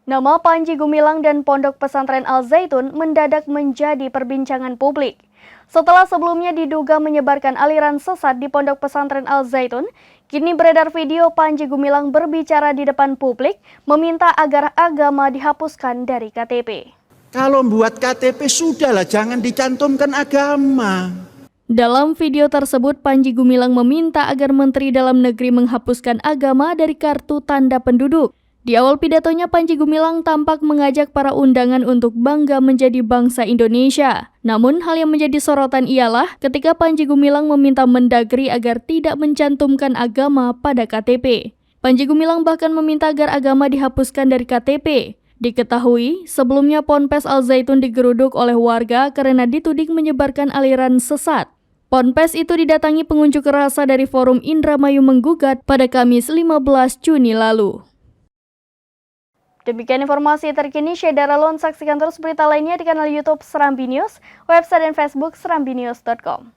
Nama Panji Gumilang dan Pondok Pesantren Al Zaitun mendadak menjadi perbincangan publik. Setelah sebelumnya diduga menyebarkan aliran sesat di Pondok Pesantren Al Zaitun, kini beredar video Panji Gumilang berbicara di depan publik meminta agar agama dihapuskan dari KTP. Kalau membuat KTP sudahlah, jangan dicantumkan agama. Dalam video tersebut, Panji Gumilang meminta agar Menteri Dalam Negeri menghapuskan agama dari kartu tanda penduduk. Di awal pidatonya, Panji Gumilang tampak mengajak para undangan untuk bangga menjadi bangsa Indonesia. Namun, hal yang menjadi sorotan ialah ketika Panji Gumilang meminta Mendagri agar tidak mencantumkan agama pada KTP. Panji Gumilang bahkan meminta agar agama dihapuskan dari KTP. Diketahui, sebelumnya Ponpes Al Zaitun digeruduk oleh warga karena dituding menyebarkan aliran sesat. Ponpes itu didatangi pengunjuk rasa dari Forum Indramayu Menggugat pada Kamis 15 Juni lalu. Demikian informasi terkini, Syedara Lon. Saksikan terus berita lainnya di kanal YouTube Serambi News, website dan Facebook serambinews.com.